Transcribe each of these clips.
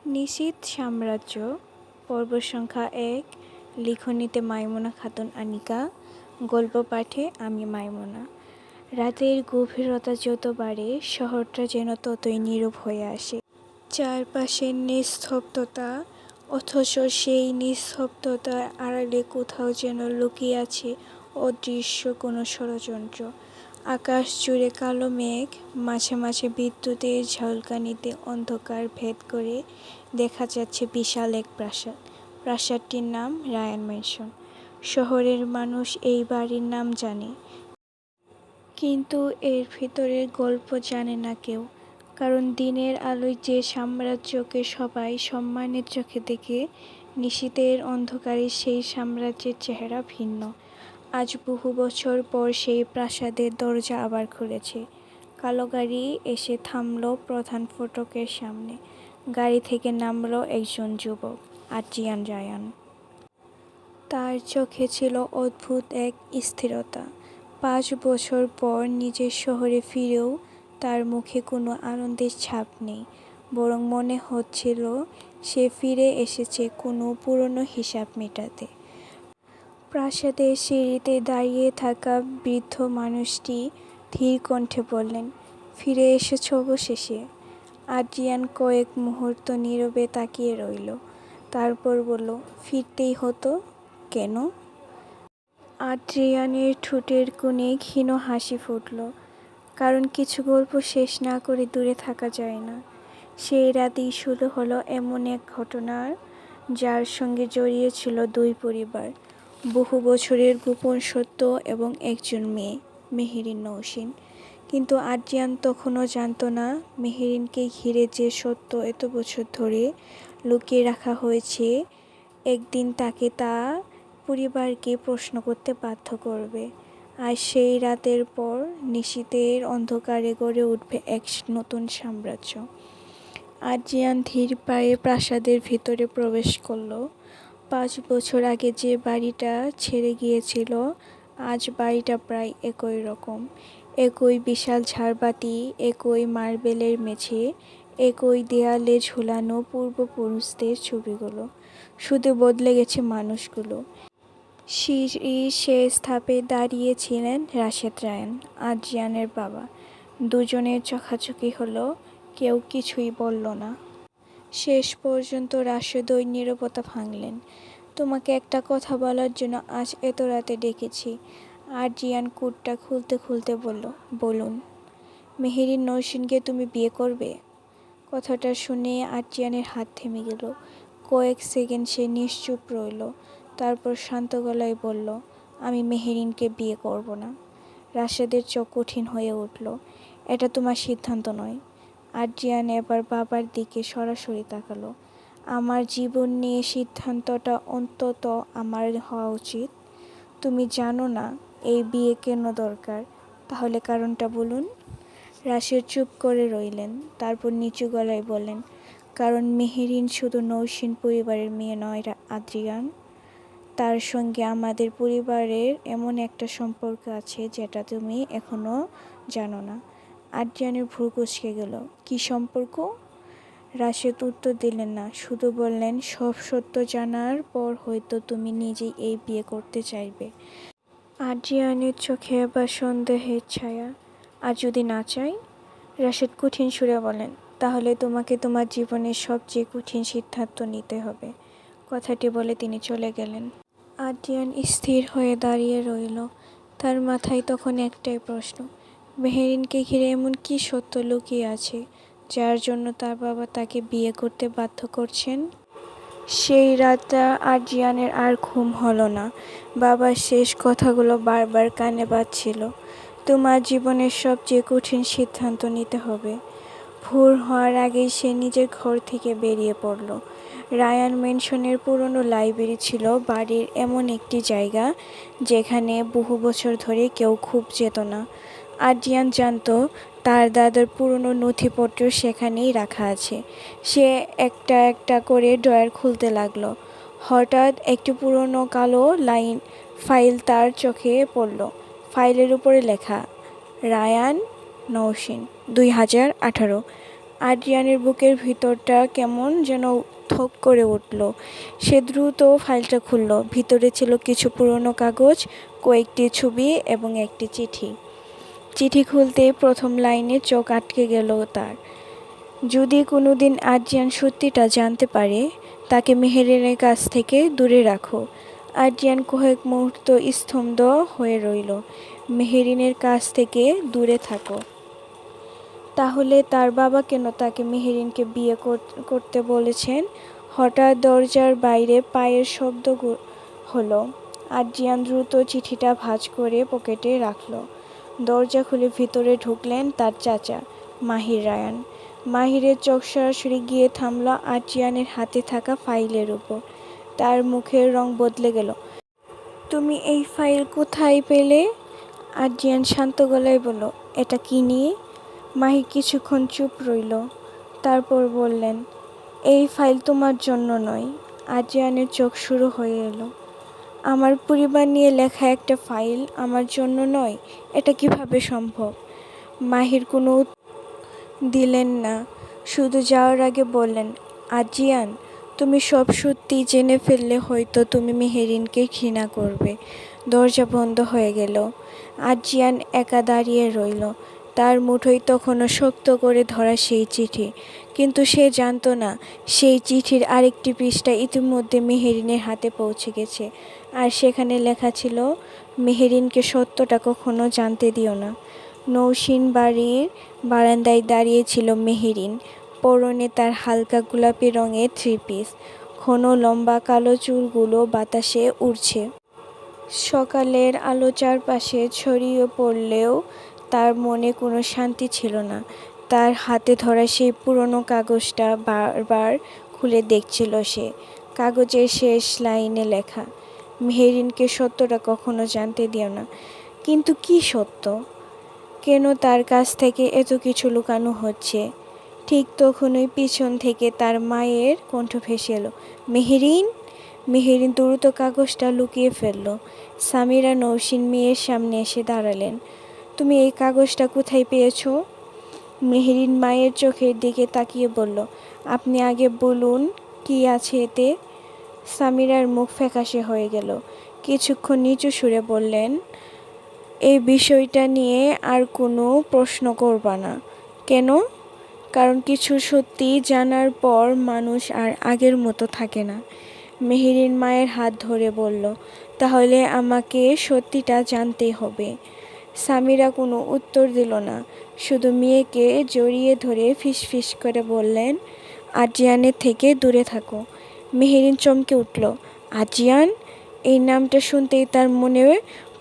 নিশীথ সাম্রাজ্য পর্ব সংখ্যা ১। লিখনীতে মাইমুনা খাতুন আনিকা। গল্প পাঠে আমি মাইমুনা। রাতের গভীরতা যত বাড়ে শহরটা যেন ততই নীরব হয়ে আসে। চারপাশের নিস্তব্ধতা, অথচ সেই নিস্তব্ধতার আড়ালে কোথাও যেন লুকিয়ে আছে অদৃশ্য কোনো ষড়যন্ত্র। আকাশ জুড়ে কালো মেঘ, মাঝে মাঝে বিদ্যুতের ঝলকানিতে অন্ধকার ভেদ করে দেখা যাচ্ছে বিশাল এক প্রাসাদ। প্রাসাদটির নাম রায়ান ম্যানশন। শহরের মানুষ এই বাড়ির নাম জানে, কিন্তু এর ভিতরের গল্প জানে না কেউ। কারণ দিনের আলোয় যে সাম্রাজ্যকে সবাই সম্মানের চোখে দেখে, নিশীথের অন্ধকারে সেই সাম্রাজ্যের চেহারা ভিন্ন। আজ বহু বছর পর সেই প্রাসাদের দরজা আবার খুলেছে। কালো গাড়ি এসে থামল প্রধান ফটকের সামনে। গাড়ি থেকে নামল একজন যুবক, আদ্রিয়ান রায়ান। তার চোখে ছিল অদ্ভুত এক স্থিরতা। ৫ বছর পর নিজের শহরে ফিরেও তার মুখে কোনো আনন্দের ছাপ নেই, বরং মনে হচ্ছিল সে ফিরে এসেছে কোনো পুরনো হিসাব মেটাতে। প্রাসাদের সিঁড়িতে দাঁড়িয়ে থাকা বৃদ্ধ মানুষটি ধীর কণ্ঠে বললেন, ফিরে এসেছ অবশেষে। আদ্রিয়ান কয়েক মুহূর্ত নীরবে তাকিয়ে রইল। তারপর বলল, ফিরতেই হতো। কেন? আদ্রিয়ানের ঠোঁটের কোণে ক্ষীণ হাসি ফুটল। কারণ কিছু গল্প শেষ না করে দূরে থাকা যায় না। সেই রাতেই শুরু হলো এমন এক ঘটনার, যার সঙ্গে জড়িয়ে ছিল ২ পরিবার, বহু বছরের গোপন সত্য এবং একজন মেয়ে, মেহেরিন নওশীন। কিন্তু আদ্রিয়ান তখনও জানত না, মেহেরিনকে ঘিরে যে সত্য এত বছর ধরে লুকিয়ে রাখা হয়েছে, একদিন তাকে তার পরিবারকে প্রশ্ন করতে বাধ্য করবে। আর সেই রাতের পর নিশীথের অন্ধকারে গড়ে উঠবে এক নতুন সাম্রাজ্য। আদ্রিয়ান ধীর পায়ে প্রাসাদের ভিতরে প্রবেশ করল। ৫ বছর আগে যে বাড়িটা ছেড়ে গিয়েছিল, আজ বাড়িটা প্রায় একই রকম। একই বিশাল ঝাড়বাতি, একই মার্বেলের মেঝে, একই দেয়ালে ঝুলানো পূর্বপুরুষদের ছবিগুলো। শুধু বদলে গেছে মানুষগুলো। সিঁড়ির শেষ ধাপে দাঁড়িয়ে ছিলেন রাশেদ রায়ান, আদ্রিয়ানের বাবা। দুজনের চোখাচোখি হলো, কেউ কিছুই বলল না। শেষ পর্যন্ত রাশেদ ওই নীরবতা ভাঙলেন। তোমাকে একটা কথা বলার জন্য আজ এত রাতে ডেকেছি। আদ্রিয়ান কোটটা খুলতে খুলতে বলল, বলুন। মেহেরিন নওশীনকে তুমি বিয়ে করবে? কথাটা শুনে আদ্রিয়ানের হাত থেমে গেল। কয়েক সেকেন্ড সে নিশ্চুপ রইল। তারপর শান্ত গলায় বলল, আমি মেহেরিনকে বিয়ে করব না। রাশেদের চোখ কঠিন হয়ে উঠল। এটা তোমার সিদ্ধান্ত নয়। আদ্রিয়ান এবার বাবার দিকে সরাসরি তাকালো। আমার জীবন নিয়ে সিদ্ধান্তটা অন্তত আমার হওয়া উচিত। তুমি জানো না এই বিয়ে কেন দরকার, তাহলে কারণটা বলুন। রাশেদ চুপ করে রইলেন। তারপর নিচু গলায় বললেন, কারণ মেহেরিন শুধু নওশীন পরিবারের মেয়ে নয় আদ্রিয়ান। তার সঙ্গে আমাদের পরিবারের এমন একটা সম্পর্ক আছে যেটা তুমি এখনো জানো না। আদ্রিয়ানের ভ্রু কুঁচকে গেল। কী সম্পর্ক? রাশেদ উত্তর দিলেন না, শুধু বললেন, সব সত্য জানার পর হয়তো তুমি নিজেই এই বিয়ে করতে চাইবে। আদ্রিয়ানের চোখে এবার সন্দেহের ছায়া। আর যদি না চাই? রাশেদ কঠিন সুরে বলেন, তাহলে তোমাকে তোমার জীবনের সবচেয়ে কঠিন সিদ্ধান্ত নিতে হবে। কথাটি বলে তিনি চলে গেলেন। আদ্রিয়ান স্থির হয়ে দাঁড়িয়ে রইল। তার মাথায় তখন একটাই প্রশ্ন, মেহেরিনকে ঘিরে এমন কী সত্য লুকিয়ে আছে, যার জন্য তার বাবা তাকে বিয়ে করতে বাধ্য করছেন? সেই রাতটা আদ্রিয়ানের আর ঘুম হলো না। বাবার শেষ কথাগুলো বারবার কানে বাজছিল। তোমার জীবনের সবচেয়ে কঠিন সিদ্ধান্ত নিতে হবে। ভোর হওয়ার আগেই সে নিজের ঘর থেকে বেরিয়ে পড়ল। রায়ান ম্যানশনের পুরনো লাইব্রেরি ছিল বাড়ির এমন একটি জায়গা, যেখানে বহু বছর ধরে কেউ খুব যেত না। আদ্রিয়ান জানত তার দাদার পুরনো নথিপত্র সেখানেই রাখা আছে। সে একটা একটা করে ড্রয়ার খুলতে লাগলো। হঠাৎ একটি পুরনো কালো ফাইল তার চোখে পড়ল। ফাইলের উপরে লেখা, রায়ান নওশীন, 2018। আদ্রিয়ানের বুকের ভিতরটা কেমন যেন থক করে উঠল। সে দ্রুত ফাইলটা খুলল। ভিতরে ছিল কিছু পুরনো কাগজ, কয়েকটি ছবি এবং একটি চিঠি। চিঠি খুলতেই প্রথম লাইনে চোখ আটকে গেল তার। যদি কোনোদিন আদ্রিয়ান সত্যিটা জানতে পারে, তাকে মেহেরিনের কাছ থেকে দূরে রাখো। আদ্রিয়ান কয়েক মুহূর্ত স্তব্ধ হয়ে রইল। মেহেরিনের কাছ থেকে দূরে থাকো। তাহলে তার বাবা কেন তাকে মেহেরিনকে বিয়ে করতে বলেছেন? হঠাৎ দরজার বাইরে পায়ের শব্দ হলো। আদ্রিয়ান দ্রুত চিঠিটা ভাঁজ করে পকেটে রাখল। দরজা খুলে ভিতরে ঢুকলেন তার চাচা, মাহির রায়ান। মাহিরের চোখ সরাসরি গিয়ে থামল আদ্রিয়ানের হাতে থাকা ফাইলের উপর। তার মুখের রং বদলে গেল। তুমি এই ফাইল কোথায় পেলে? আদ্রিয়ান শান্ত গলায় বলল, এটা কি নিয়ে? মাহির কিছুক্ষণ চুপ রইল। তারপর বললেন, এই ফাইল তোমার জন্য নয়। আদ্রিয়ানের চোখ শুরু হয়ে এলো। আমার পরিবার নিয়ে লেখা একটা ফাইল আমার জন্য নয়? এটা কিভাবে সম্ভব? মাহির কোনো দিলেন না, শুধু যাওয়ার আগে বললেন, আদ্রিয়ান, তুমি সব সত্যি জেনে ফেললে হয়তো তুমি মেহেরিনকে ঘৃণা করবে। দরজা বন্ধ হয়ে গেল। আদ্রিয়ান একা দাঁড়িয়ে রইল। তার মুঠোয় তখনও শক্ত করে ধরা সেই চিঠি। কিন্তু সে জানত না, সেই চিঠির আরেকটি পৃষ্ঠা ইতিমধ্যে মেহেরিনের হাতে পৌঁছে গেছে। আর সেখানে লেখা ছিল, মেহেরিনকে সত্যটা কখনো জানতে দিও না। নৌসিন বাড়ির বারান্দায় দাঁড়িয়ে ছিল মেহেরিন। পরনে তার হালকা গোলাপি রঙের থ্রি পিস। ঘন লম্বা কালো চুলগুলো বাতাসে উড়ছে। সকালের আলো চারপাশে ছড়িয়ে পড়লেও তার মনে কোনো শান্তি ছিল না। তার হাতে ধরা সেই পুরনো কাগজটা বারবার খুলে দেখছিল সে। কাগজের শেষ লাইনে লেখা, মেহেরিনকে সত্যটা কখনো জানতে দিও না। কিন্তু কি সত্য? কেন তার কাছ থেকে এত কিছু লুকানো হচ্ছে? ঠিক তখনই পিছন থেকে তার মায়ের কণ্ঠ ভেসে এলো, মেহেরিন! মেহেরিন দ্রুত কাগজটা লুকিয়ে ফেলল। সামিরা নৌসিন মেয়ের সামনে এসে দাঁড়ালেন। তুমি এই কাগজটা কোথায় পেয়েছো? মেহেরিন মায়ের চোখের দিকে তাকিয়ে বলল, আপনি আগে বলুন কি আছে এতে? সামিরার মুখ ফ্যাকাশে হয়ে গেল। কিছুক্ষণ নিচু সুরে বললেন, এই বিষয়টা নিয়ে আর কোনো প্রশ্ন করবা না। কেন? কারণ কিছু সত্যি জানার পর মানুষ আর আগের মতো থাকে না। মেহেরিন মায়ের হাত ধরে বলল, তাহলে আমাকে সত্যিটা জানতে হবে। সামিরা কোনো উত্তর দিল না, শুধু মেয়েকে জড়িয়ে ধরে ফিসফিস করে বললেন, আদ্রিয়ানের থেকে দূরে থাকো। মেহেরিন চমকে উঠল। আদ্রিয়ান? এই নামটা শুনতেই তার মনে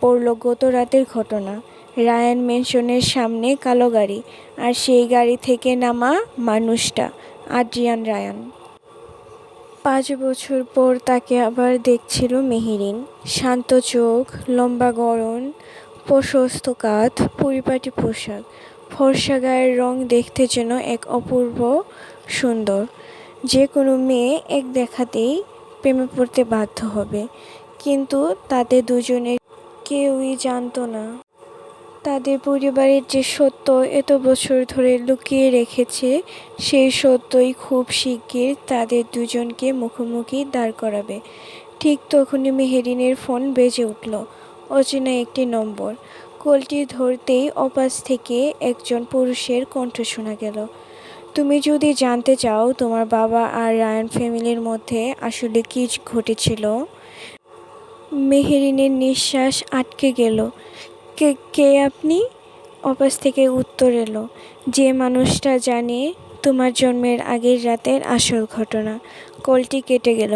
পড়ল গত রাতের ঘটনা। রায়ান ম্যানশনের সামনে কালো গাড়ি, আর সেই গাড়ি থেকে নামা মানুষটা আদ্রিয়ান রায়ান। 5 বছর পর তাকে আবার দেখছিল মেহেরিন। শান্ত চোখ, লম্বা গড়ন, প্রশস্ত কাঁধ, পরিপাটি পোশাক, ফর্সা গায়ের রং দেখতে যেন এক অপূর্ব সুন্দর। যে কোনো মেয়ে এক দেখাতেই প্রেমে পড়তে বাধ্য হবে। কিন্তু তাদের দুজনের কেউই জানত না, তাদের পরিবারের যে সত্য এত বছর ধরে লুকিয়ে রেখেছে, সেই সত্যই খুব শিগগির তাদের দুজনকে মুখোমুখি দাঁড় করাবে। ঠিক তখনই মেহেরিনের ফোন বেজে উঠল। অচেনা একটি নম্বর। কলটি ধরতেই অপাশ থেকে একজন পুরুষের কণ্ঠ শোনা গেল। তুমি যদি জানতে চাও তোমার বাবা আর রায়ান ফ্যামিলির মধ্যে আসলে কী ঘটেছিল। মেহেরিনের নিঃশ্বাস আটকে গেল। কে কে আপনি? অপাশ থেকে উত্তর এলো, যে মানুষটা জানে তোমার জন্মের আগের রাতের আসল ঘটনা। কলটি কেটে গেল।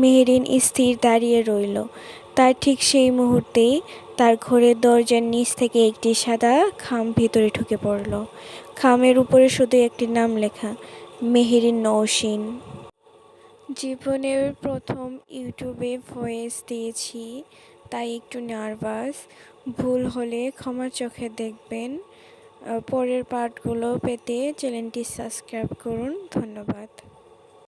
মেহেরিন স্থির দাঁড়িয়ে রইল। তার ঠিক সেই মুহূর্তেই তার ঘরের দরজার নিচ থেকে একটি সাদা খাম ভিতরে ঢুকে পড়ল। খামের উপরে শুধু একটি নাম লেখা, মেহেরিন নওশীন। জীবনের প্রথম ইউটিউবে ভয়েস দিয়েছি, তাই একটু নার্ভাস। ভুল হলে ক্ষমার চোখে দেখবেন। পরের পার্টগুলো পেতে চ্যানেলটি সাবস্ক্রাইব করুন। ধন্যবাদ।